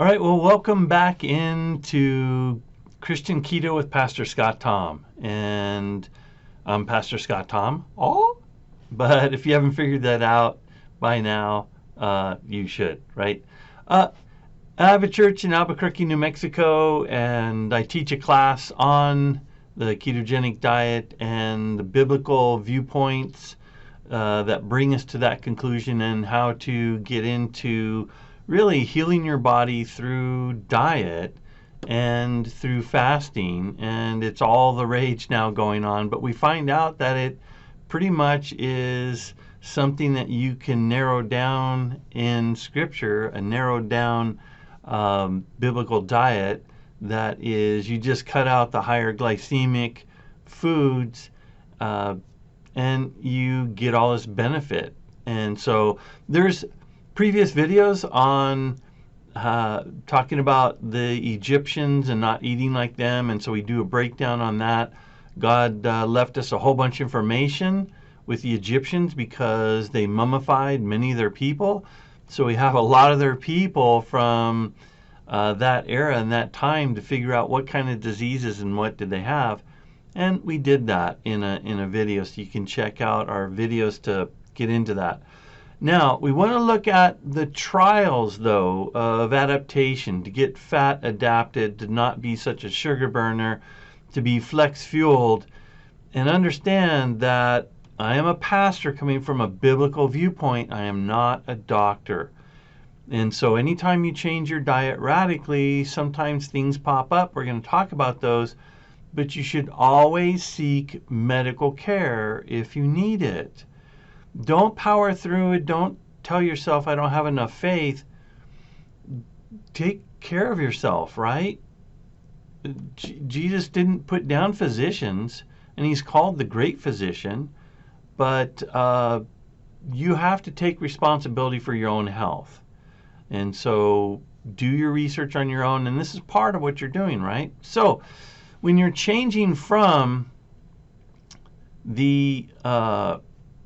All right, well, welcome back into Christian Keto with Pastor Scott Tom. And I'm Pastor Scott Tom. Oh, but if you haven't figured that out by now, you should, right? I have a church in Albuquerque, New Mexico, and I teach a class on the ketogenic diet and the biblical viewpoints that bring us to that conclusion and how to get into really healing your body through diet and through fasting. And it's all the rage now going on, but we find out that it pretty much is something that you can narrow down in Scripture, a narrowed down biblical diet that is you just cut out the higher glycemic foods and you get all this benefit. And so there's previous videos on talking about the Egyptians and not eating like them, and so we do a breakdown on that. God left us a whole bunch of information with the Egyptians because they mummified many of their people. So we have a lot of their people from that era and that time to figure out what kind of diseases and what did they have. And we did that in a video, so you can check out our videos to get into that. Now, we want to look at the trials, though, of adaptation, to get fat adapted, to not be such a sugar burner, to be flex-fueled, and understand that I am a pastor coming from a biblical viewpoint. I am not a doctor. And so anytime you change your diet radically, sometimes things pop up. We're going to talk about those, but you should always seek medical care if you need it. Don't power through it. Don't tell yourself, I don't have enough faith. Take care of yourself, right? Jesus didn't put down physicians, and he's called the great physician, but you have to take responsibility for your own health. And so do your research on your own, and this is part of what you're doing, right? So when you're changing from the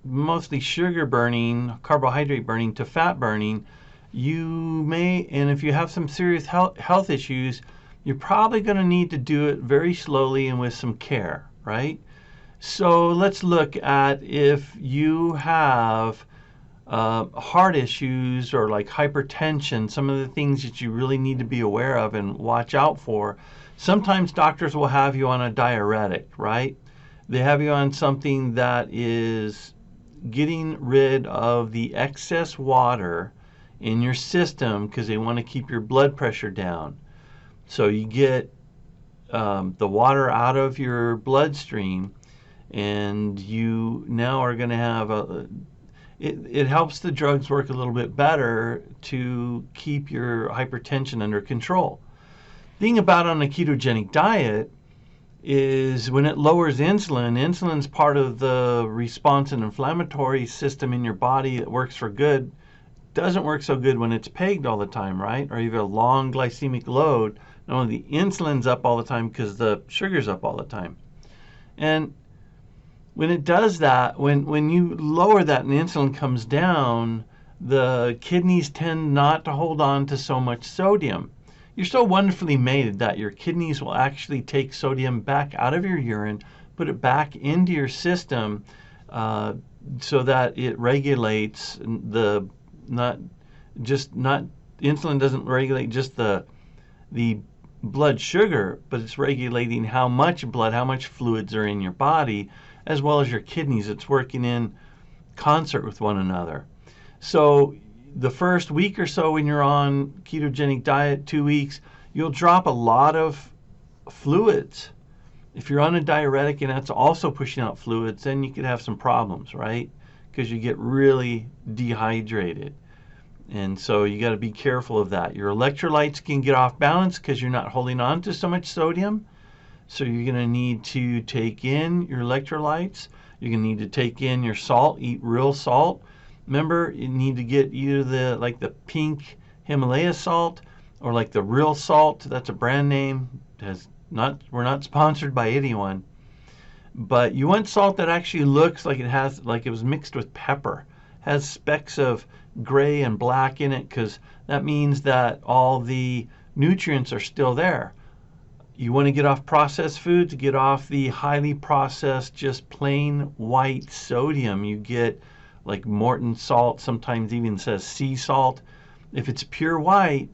mostly sugar burning, carbohydrate burning to fat burning, you may, and if you have some serious health issues, you're probably going to need to do it very slowly and with some care, right? So let's look at if you have heart issues or like hypertension, some of the things that you really need to be aware of and watch out for. Sometimes doctors will have you on a diuretic, right? They have you on something that is getting rid of the excess water in your system because they want to keep your blood pressure down. So you get the water out of your bloodstream, and you now are going to have it helps the drugs work a little bit better to keep your hypertension under control. The thing about on a ketogenic diet is when it lowers insulin, insulin's part of the response and inflammatory system in your body that works for good. Doesn't work so good when it's pegged all the time, right? Or you have a long glycemic load. Not only the insulin's up all the time because the sugar's up all the time. And when it does that, when you lower that and insulin comes down, the kidneys tend not to hold on to so much sodium. You're so wonderfully made that your kidneys will actually take sodium back out of your urine, put it back into your system so that it regulates insulin doesn't regulate just the blood sugar, but it's regulating how much blood, how much fluids are in your body, as well as your kidneys. It's working in concert with one another. So the first week or so when you're on ketogenic diet, 2 weeks, you'll drop a lot of fluids. If you're on a diuretic and that's also pushing out fluids, then you could have some problems, right? Because you get really dehydrated. And so you got to be careful of that. Your electrolytes can get off balance because you're not holding on to so much sodium. So you're going to need to take in your electrolytes. You're going to need to take in your salt, eat real salt. Remember, you need to get either the pink Himalaya salt or like the real salt. That's a brand name. We're not sponsored by anyone. But you want salt that actually looks like it was mixed with pepper. Has specks of gray and black in it because that means that all the nutrients are still there. You want to get off processed foods, get off the highly processed, just plain white sodium. You get like Morton salt, sometimes even says sea salt. If it's pure white,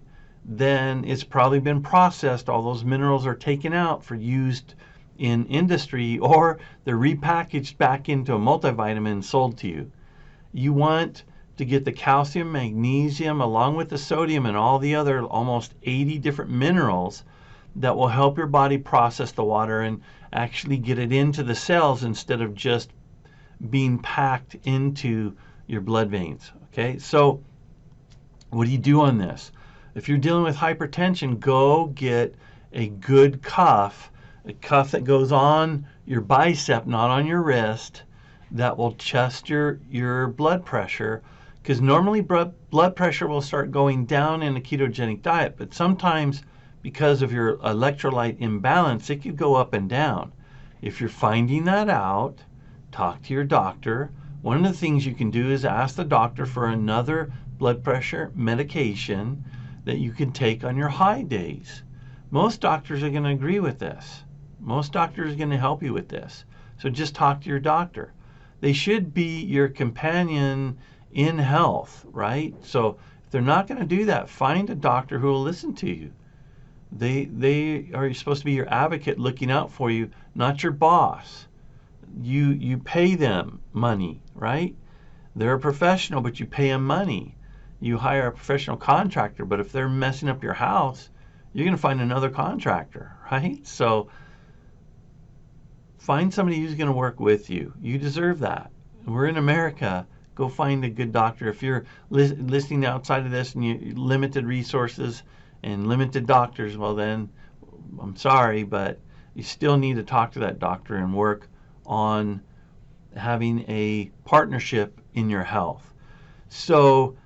then it's probably been processed. All those minerals are taken out for used in industry, or they're repackaged back into a multivitamin and sold to you. You want to get the calcium, magnesium, along with the sodium and all the other almost 80 different minerals that will help your body process the water and actually get it into the cells instead of just being packed into your blood veins. Okay, so what do you do on this? If you're dealing with hypertension, go get a good cuff, a cuff that goes on your bicep, not on your wrist, that will test your blood pressure, because normally blood pressure will start going down in a ketogenic diet, but sometimes because of your electrolyte imbalance, it could go up and down. If you're finding that out, talk to your doctor. One of the things you can do is ask the doctor for another blood pressure medication that you can take on your high days. Most doctors are going to agree with this. Most doctors are going to help you with this. So just talk to your doctor. They should be your companion in health, right? So if they're not going to do that, find a doctor who will listen to you. They are supposed to be your advocate looking out for you, not your boss. You pay them money, right? They're a professional, but you pay them money. You hire a professional contractor, but if they're messing up your house, you're going to find another contractor, right? So find somebody who's going to work with you. You deserve that. We're in America. Go find a good doctor. If you're listening outside of this and you limited resources and limited doctors, well then, I'm sorry, but you still need to talk to that doctor and work on having a partnership in your health. So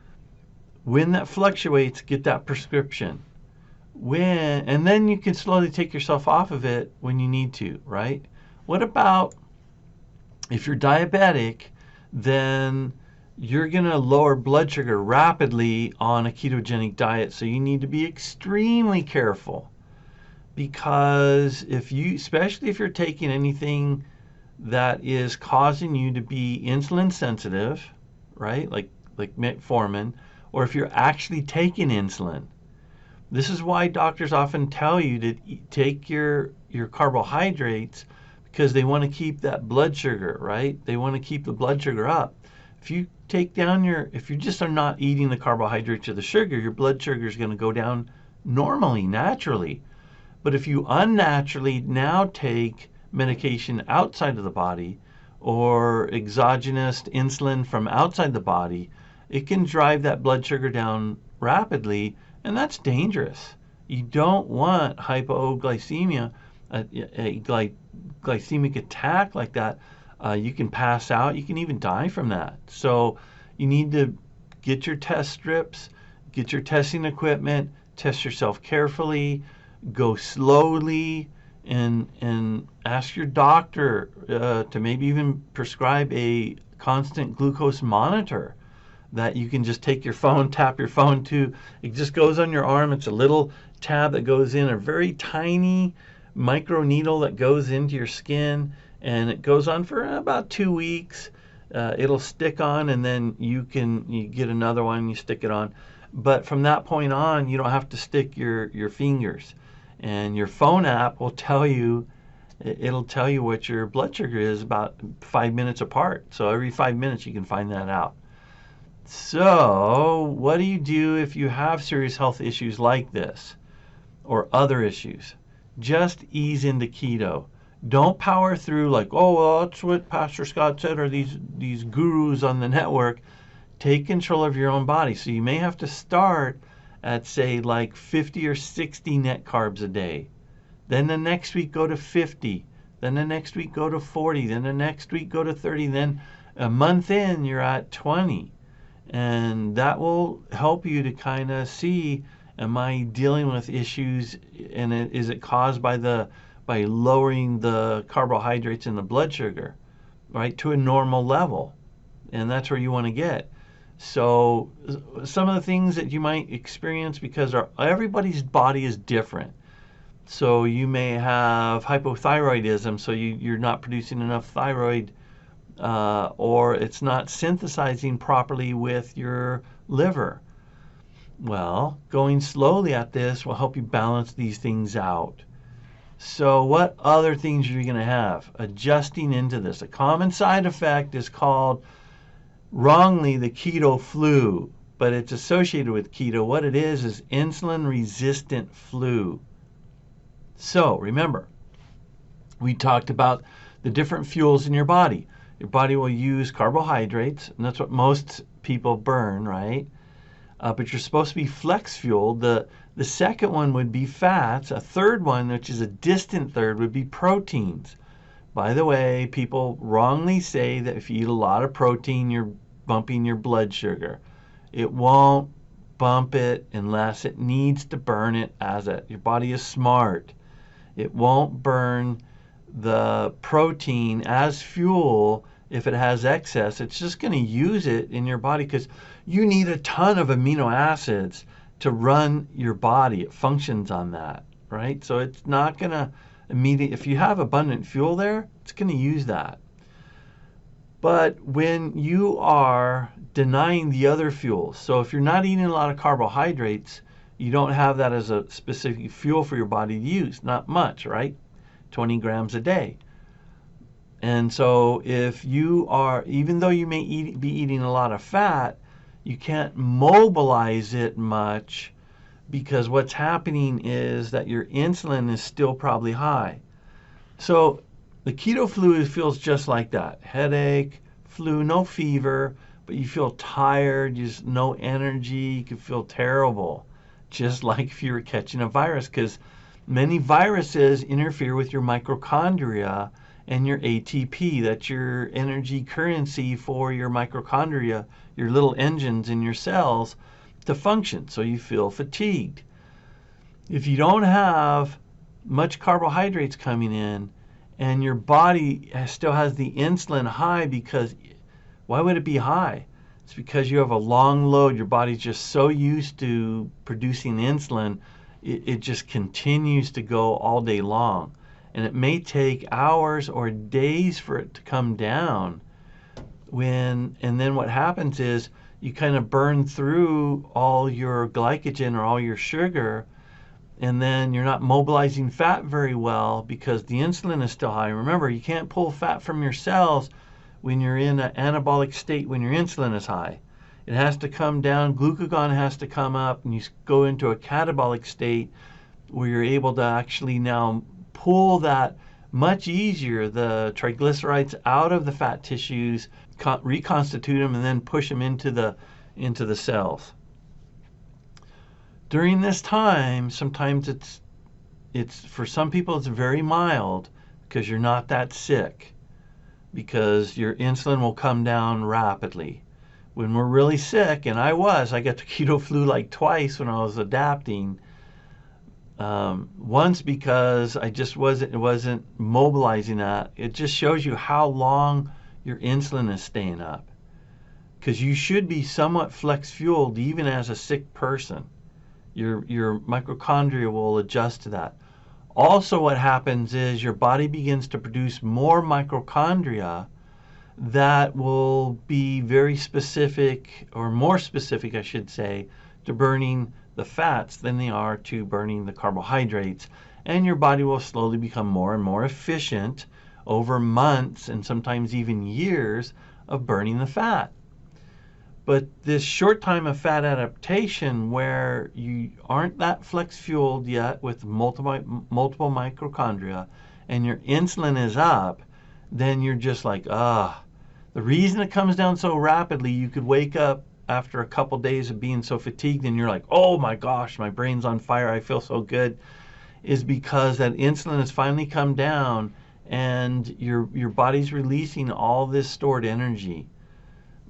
when that fluctuates, get that prescription. And then you can slowly take yourself off of it when you need to, right? What about if you're diabetic, then you're going to lower blood sugar rapidly on a ketogenic diet. So you need to be extremely careful, because especially if you're taking anything that is causing you to be insulin sensitive, right? Like metformin, or if you're actually taking insulin. This is why doctors often tell you to take your carbohydrates, because they want to keep that blood sugar, right? They want to keep the blood sugar up. If you if you just are not eating the carbohydrates or the sugar, your blood sugar is going to go down normally, naturally. But if you unnaturally now take medication outside of the body or exogenous insulin from outside the body, it can drive that blood sugar down rapidly, and that's dangerous. You don't want hypoglycemia, a glycemic attack like that. You can pass out. You can even die from that. So you need to get your test strips, get your testing equipment, test yourself carefully, go slowly, and ask your doctor to maybe even prescribe a constant glucose monitor that you can just take your phone, tap your phone to. It just goes on your arm. It's a little tab that goes in, a very tiny micro needle that goes into your skin, and it goes on for about 2 weeks. It'll stick on, and then you get another one, you stick it on. But from that point on, you don't have to stick your fingers. And your phone app will tell you, it'll tell you what your blood sugar is about 5 minutes apart. So every 5 minutes you can find that out. So what do you do if you have serious health issues like this or other issues? Just ease into keto. Don't power through like, oh, well, that's what Pastor Scott said, or these gurus on the network. Take control of your own body. So you may have to start at, say, like 50 or 60 net carbs a day. Then the next week go to 50. Then the next week go to 40. Then the next week go to 30. Then a month in, you're at 20. And that will help you to kind of see, am I dealing with issues, and is it caused by lowering the carbohydrates in the blood sugar, right, to a normal level? And that's where you want to get. So some of the things that you might experience, because everybody's body is different. So you may have hypothyroidism, so you're not producing enough thyroid, or it's not synthesizing properly with your liver. Well, going slowly at this will help you balance these things out. So what other things are you going to have? Adjusting into this. A common side effect is called wrongly the keto flu, but it's associated with keto. What it is insulin resistant flu. So remember, we talked about the different fuels in your body. Your body will use carbohydrates, and that's what most people burn, right? But you're supposed to be flex fueled. The second one would be fats. A third one, which is a distant third, would be proteins. By the way, people wrongly say that if you eat a lot of protein, you're bumping your blood sugar. It won't bump it unless it needs to burn it as it. Your body is smart. It won't burn the protein as fuel if it has excess. It's just going to use it in your body because you need a ton of amino acids to run your body. It functions on that, right? So it's not going to immediately, if you have abundant fuel there, it's going to use that. But when you are denying the other fuels, so if you're not eating a lot of carbohydrates, you don't have that as a specific fuel for your body to use. Not much, right? 20 grams a day. And so if you are, even though you may be eating a lot of fat, you can't mobilize it much because what's happening is that your insulin is still probably high. So the keto flu feels just like that. Headache, flu, no fever, but you feel tired, just no energy, you can feel terrible. Just like if you were catching a virus, because many viruses interfere with your mitochondria and your ATP. That's your energy currency for your mitochondria, your little engines in your cells to function. So you feel fatigued. If you don't have much carbohydrates coming in and your body still has the insulin high, because why would it be high? It's because you have a long load. Your body's just so used to producing insulin, it just continues to go all day long. And it may take hours or days for it to come down. And then what happens is you kind of burn through all your glycogen or all your sugar, and then you're not mobilizing fat very well because the insulin is still high. Remember, you can't pull fat from your cells when you're in an anabolic state when your insulin is high. It has to come down, glucagon has to come up, and you go into a catabolic state where you're able to actually now pull that much easier, the triglycerides out of the fat tissues, reconstitute them, and then push them into the cells. During this time, sometimes it's for some people it's very mild because you're not that sick, because your insulin will come down rapidly. When we're really sick, and I got the keto flu like twice when I was adapting. Once because I just wasn't mobilizing that. It just shows you how long your insulin is staying up, because you should be somewhat flex fueled even as a sick person. Your mitochondria will adjust to that. Also, what happens is your body begins to produce more mitochondria that will be very specific, or more specific, I should say, to burning the fats than they are to burning the carbohydrates. And your body will slowly become more and more efficient over months and sometimes even years of burning the fat. But this short time of fat adaptation where you aren't that flex fueled yet with multiple mitochondria and your insulin is up, then you're just like, The reason it comes down so rapidly, you could wake up after a couple days of being so fatigued and you're like, oh my gosh, my brain's on fire, I feel so good, is because that insulin has finally come down and your body's releasing all this stored energy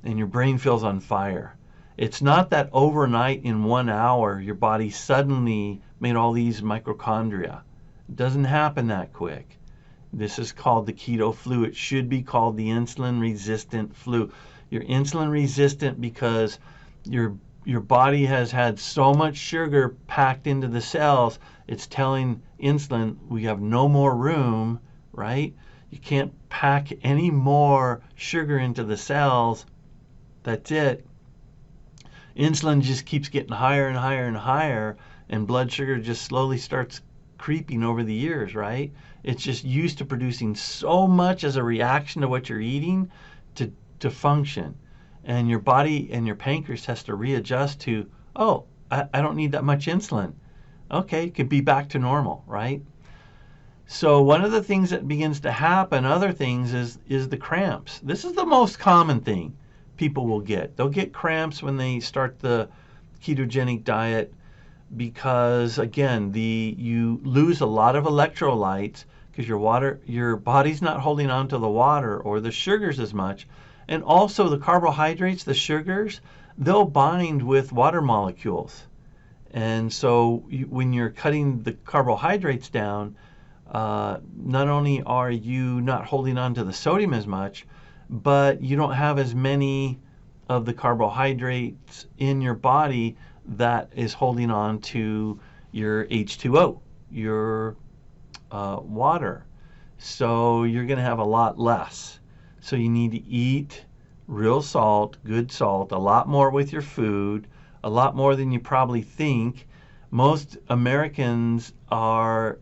and your brain feels on fire. It's not that overnight in 1 hour your body suddenly made all these mitochondria. It doesn't happen that quick. This is called the keto flu. It should be called the insulin resistant flu. You're insulin resistant because your body has had so much sugar packed into the cells, it's telling insulin, we have no more room, right? You can't pack any more sugar into the cells. That's it. Insulin just keeps getting higher and higher and higher, and blood sugar just slowly starts creeping over the years, right? It's just used to producing so much as a reaction to what you're eating to function. And your body and your pancreas has to readjust to, oh, I don't need that much insulin. Okay, it could be back to normal, right? So one of the things that begins to happen, other things, is the cramps. This is the most common thing people will get. They'll get cramps when they start the ketogenic diet because, again, you lose a lot of electrolytes because your body's not holding on to the water or the sugars as much. And also the carbohydrates, the sugars, they'll bind with water molecules. And so when you're cutting the carbohydrates down, not only are you not holding on to the sodium as much, but you don't have as many of the carbohydrates in your body that is holding on to your H2O, your water. So you're going to have a lot less. So you need to eat real salt, good salt, a lot more with your food, a lot more than you probably think. Most Americans are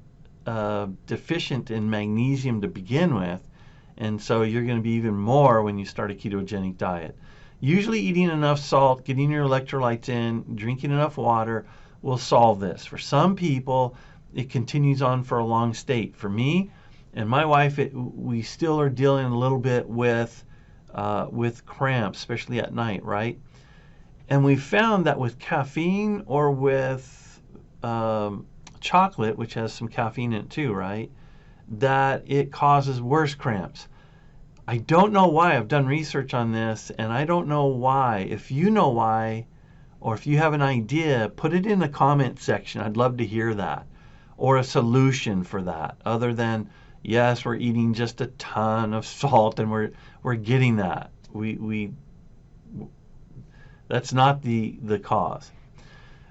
deficient in magnesium to begin with, and so you're going to be even more when you start a ketogenic diet. Usually eating enough salt, getting your electrolytes in, drinking enough water will solve this. For some people, it continues on for a long state. For me and my wife, we still are dealing a little bit with cramps, especially at night, right? And we found that with caffeine or with chocolate, which has some caffeine in it too, right, that it causes worse cramps. I don't know why. I've done research on this, and I don't know why. If you know why, or if you have an idea, put it in the comment section. I'd love to hear that, or a solution for that, other than, yes, we're eating just a ton of salt and we're getting that. That's not the cause.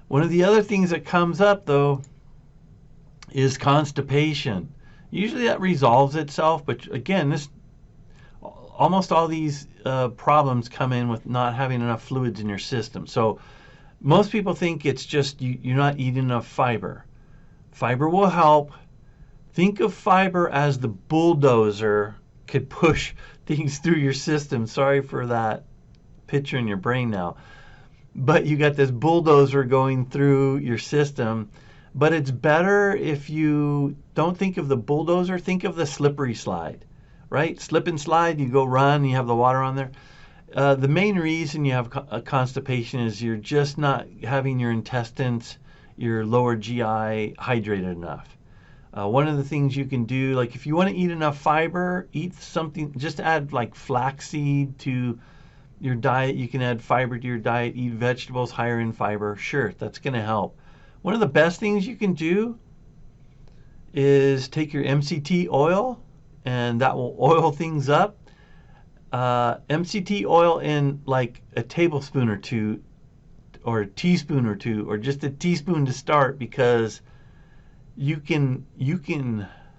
One of the other things that comes up, though, is constipation. Usually that resolves itself, but again, almost all these problems come in with not having enough fluids in your system. So most people think it's just you're not eating enough fiber. Fiber will help. Think of fiber as the bulldozer could push things through your system. Sorry for that picture in your brain now. But you got this bulldozer going through your system. But it's better if you don't think of the bulldozer, think of the slippery slide, right? Slip and slide, you go run, you have the water on there. The main reason you have constipation is you're just not having your intestines, your lower GI hydrated enough. One of the things you can do, like if you want to eat enough fiber, eat something, just add like flaxseed to your diet. You can add fiber to your diet, eat vegetables higher in fiber. Sure, that's going to help. One of the best things you can do is take your MCT oil, and that will oil things up. MCT oil in like a tablespoon or two, or a teaspoon or two, or just a teaspoon to start, because you can,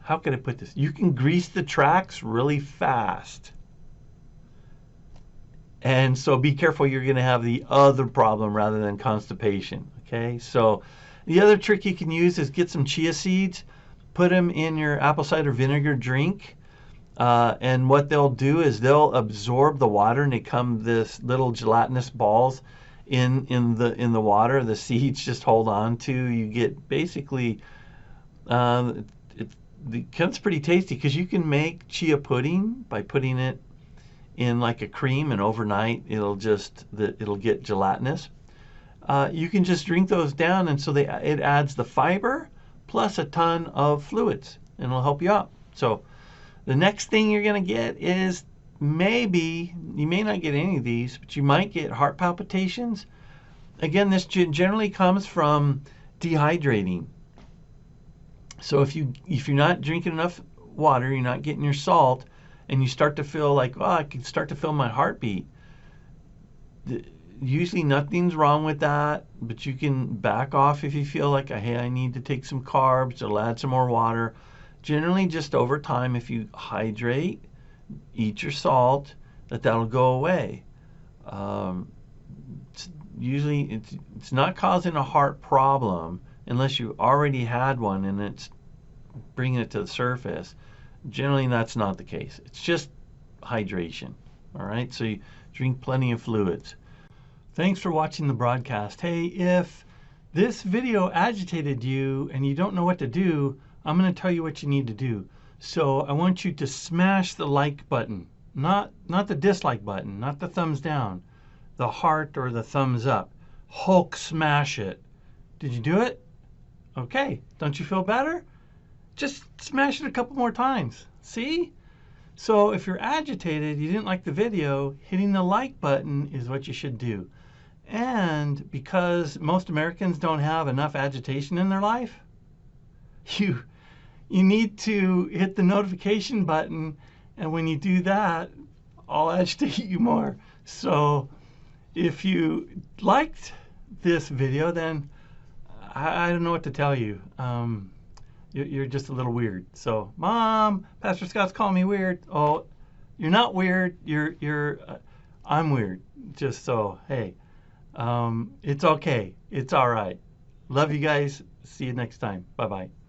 how can I put this? You can grease the tracks really fast. And so be careful, you're going to have the other problem rather than constipation. Okay, so the other trick you can use is get some chia seeds, put them in your apple cider vinegar drink, and what they'll do is they'll absorb the water, and they come this little gelatinous balls in the water. The seeds just hold on to. You get basically it's pretty tasty because you can make chia pudding by putting it in like a cream, and overnight it'll get gelatinous. You can just drink those down, and so it adds the fiber plus a ton of fluids, and it'll help you out. So the next thing you're going to get is, maybe, you may not get any of these, but you might get heart palpitations. Again, this generally comes from dehydrating. So if you're not drinking enough water, you're not getting your salt, and you start to feel like, oh, I can start to feel my heartbeat. Usually nothing's wrong with that, but you can back off if you feel like, hey, I need to take some carbs or add some more water. Generally, just over time, if you hydrate, eat your salt, that'll go away. Um, Usually, it's not causing a heart problem unless you already had one and it's bringing it to the surface. Generally, that's not the case. It's just hydration. All right, so you drink plenty of fluids. Thanks for watching the broadcast. Hey, if this video agitated you and you don't know what to do, I'm going to tell you what you need to do. So I want you to smash the like button, not the dislike button, not the thumbs down, the heart or the thumbs up. Hulk smash it. Did you do it? Okay. Don't you feel better? Just smash it a couple more times. See? So if you're agitated, you didn't like the video, hitting the like button is what you should do. And because most Americans don't have enough agitation in their life, you need to hit the notification button, and when you do that, I'll agitate you more. So if you liked this video, then I don't know what to tell you. You're just a little weird. So, Mom, Pastor Scott's calling me weird. Oh, you're not weird. I'm weird. Just so, hey. It's okay. It's all right. Love you guys. See you next time. Bye-bye.